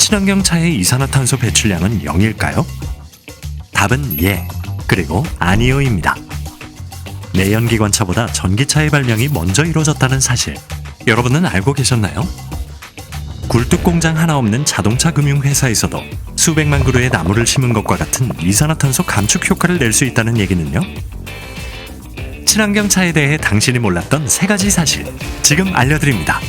친환경 차의 이산화탄소 배출량은 0일까요? 답은 예, 그리고 아니요입니다. 내연기관차보다 전기차의 발명이 먼저 이루어졌다는 사실, 여러분은 알고 계셨나요? 굴뚝공장 하나 없는 자동차 금융회사에서도 수백만 그루의 나무를 심은 것과 같은 이산화탄소 감축 효과를 낼 수 있다는 얘기는요? 친환경차에 대해 당신이 몰랐던 3가지 사실, 지금 알려드립니다.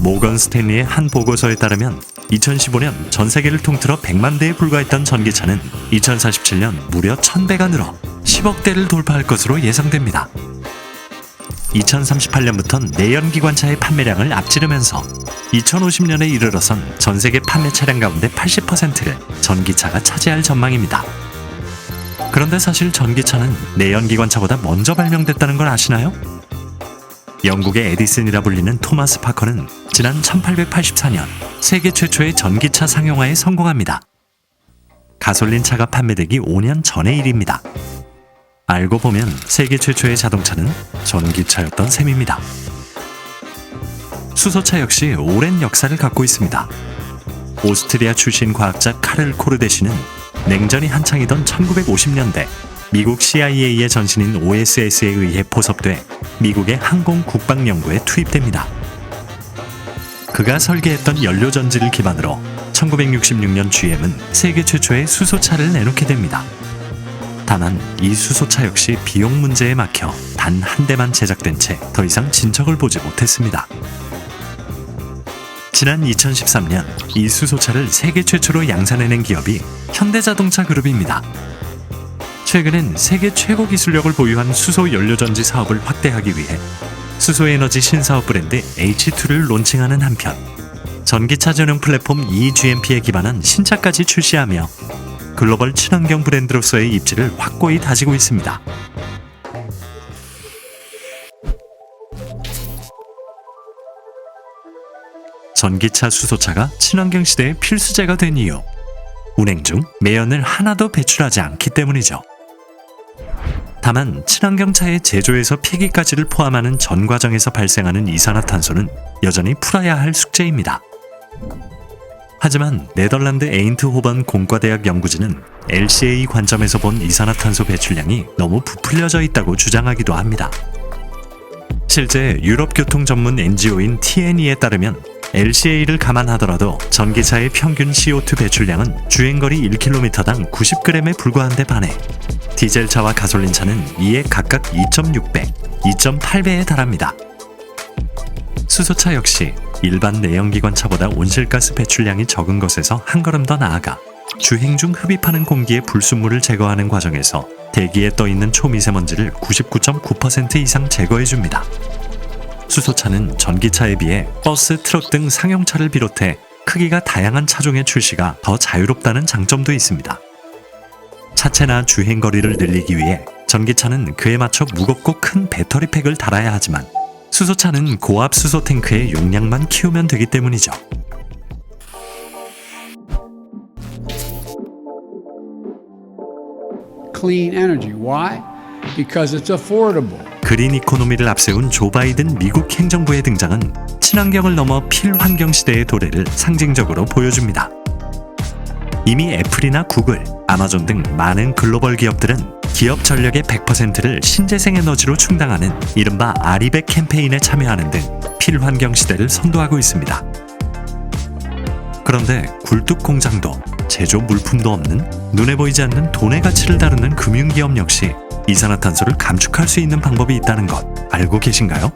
모건 스탠리의 한 보고서에 따르면 2015년 전 세계를 통틀어 100만 대에 불과했던 전기차는 2047년 무려 1000배가 늘어 10억 대를 돌파할 것으로 예상됩니다. 2038년부터는 내연기관차의 판매량을 앞지르면서 2050년에 이르러선 전 세계 판매 차량 가운데 80%를 전기차가 차지할 전망입니다. 그런데 사실 전기차는 내연기관차보다 먼저 발명됐다는 걸 아시나요? 영국의 에디슨이라 불리는 토마스 파커는 지난 1884년 세계 최초의 전기차 상용화에 성공합니다. 가솔린차가 판매되기 5년 전의 일입니다. 알고 보면 세계 최초의 자동차는 전기차였던 셈입니다. 수소차 역시 오랜 역사를 갖고 있습니다. 오스트리아 출신 과학자 카를 코르데시는 냉전이 한창이던 1950년대 미국 CIA의 전신인 OSS에 의해 포섭돼 미국의 항공 국방연구에 투입됩니다. 그가 설계했던 연료전지를 기반으로 1966년 GM은 세계 최초의 수소차를 내놓게 됩니다. 다만 이 수소차 역시 비용 문제에 막혀 단 한 대만 제작된 채 더 이상 진척을 보지 못했습니다. 지난 2013년 이 수소차를 세계 최초로 양산해낸 기업이 현대자동차 그룹입니다. 최근엔 세계 최고 기술력을 보유한 수소 연료전지 사업을 확대하기 위해 수소에너지 신사업 브랜드 H2를 론칭하는 한편 전기차 전용 플랫폼 eGMP에 기반한 신차까지 출시하며 글로벌 친환경 브랜드로서의 입지를 확고히 다지고 있습니다. 전기차, 수소차가 친환경 시대의 필수제가 된 이유, 운행 중 매연을 하나도 배출하지 않기 때문이죠. 다만 친환경차의 제조에서 폐기까지를 포함하는 전 과정에서 발생하는 이산화탄소는 여전히 풀어야 할 숙제입니다. 하지만 네덜란드 에인트호번 공과대학 연구진은 LCA 관점에서 본 이산화탄소 배출량이 너무 부풀려져 있다고 주장하기도 합니다. 실제 유럽 교통 전문 NGO인 TNE에 따르면 LCA를 감안하더라도 전기차의 평균 CO2 배출량은 주행거리 1km당 90g에 불과한데 반해 디젤차와 가솔린차는 이에 각각 2.6배, 2.8배에 달합니다. 수소차 역시 일반 내연기관차보다 온실가스 배출량이 적은 것에서 한 걸음 더 나아가 주행 중 흡입하는 공기의 불순물을 제거하는 과정에서 대기에 떠있는 초미세먼지를 99.9% 이상 제거해줍니다. 수소차는 전기차에 비해 버스, 트럭 등 상용차를 비롯해 크기가 다양한 차종의 출시가 더 자유롭다는 장점도 있습니다. 차체나 주행거리를 늘리기 위해 전기차는 그에 맞춰 무겁고 큰 배터리팩을 달아야 하지만 수소차는 고압 수소 탱크의 용량만 키우면 되기 때문이죠. Clean energy. Why? Because it's affordable. 그린 이코노미를 앞세운 조 바이든 미국 행정부의 등장은 친환경을 넘어 필환경 시대의 도래를 상징적으로 보여줍니다. 이미 애플이나 구글, 아마존 등 많은 글로벌 기업들은 기업 전력의 100%를 신재생 에너지로 충당하는 이른바 아리백 캠페인에 참여하는 등 필환경 시대를 선도하고 있습니다. 그런데 굴뚝 공장도 제조 물품도 없는 눈에 보이지 않는 돈의 가치를 다루는 금융기업 역시 이산화탄소를 감축할 수 있는 방법이 있다는 것 알고 계신가요?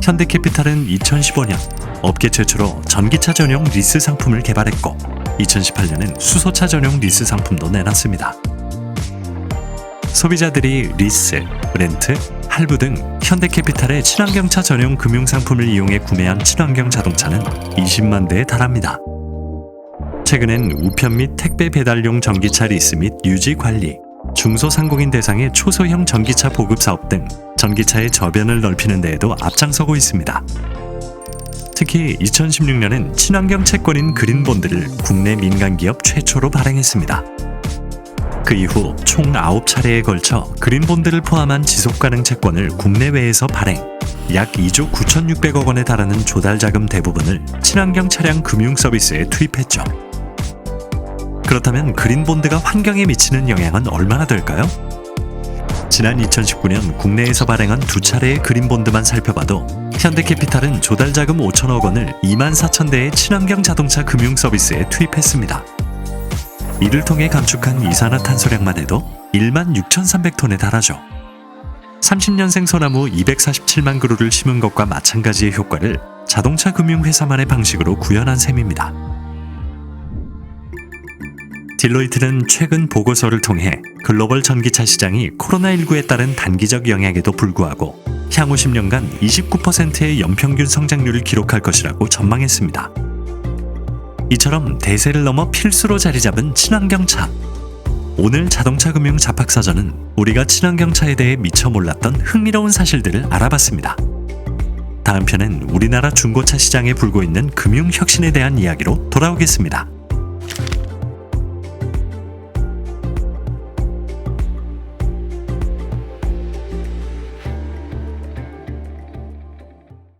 현대캐피탈은 2015년 업계 최초로 전기차 전용 리스 상품을 개발했고 2018년엔 수소차 전용 리스 상품도 내놨습니다. 소비자들이 리스, 렌트, 할부 등 현대캐피탈의 친환경차 전용 금융상품을 이용해 구매한 친환경 자동차는 20만 대에 달합니다. 최근엔 우편 및 택배 배달용 전기차 리스 및 유지 관리, 중소상공인 대상의 초소형 전기차 보급 사업 등 전기차의 저변을 넓히는 데에도 앞장서고 있습니다. 특히 2016년엔 친환경 채권인 그린본드를 국내 민간기업 최초로 발행했습니다. 그 이후 총 9차례에 걸쳐 그린본드를 포함한 지속가능 채권을 국내외에서 발행, 약 2조 9,600억 원에 달하는 조달자금 대부분을 친환경 차량 금융 서비스에 투입했죠. 그렇다면 그린본드가 환경에 미치는 영향은 얼마나 될까요? 지난 2019년 국내에서 발행한 2차례의 그린본드만 살펴봐도 현대캐피탈은 조달자금 5천억 원을 24,000대의 친환경 자동차 금융 서비스에 투입했습니다. 이를 통해 감축한 이산화탄소량만 해도 16,300톤에 달하죠. 30년생 소나무 247만 그루를 심은 것과 마찬가지의 효과를 자동차 금융회사만의 방식으로 구현한 셈입니다. 딜로이트는 최근 보고서를 통해 글로벌 전기차 시장이 코로나19에 따른 단기적 영향에도 불구하고 향후 10년간 29%의 연평균 성장률을 기록할 것이라고 전망했습니다. 이처럼 대세를 넘어 필수로 자리 잡은 친환경차. 오늘 자동차 금융 잡학사전은 우리가 친환경차에 대해 미처 몰랐던 흥미로운 사실들을 알아봤습니다. 다음 편엔 우리나라 중고차 시장에 불고 있는 금융 혁신에 대한 이야기로 돌아오겠습니다.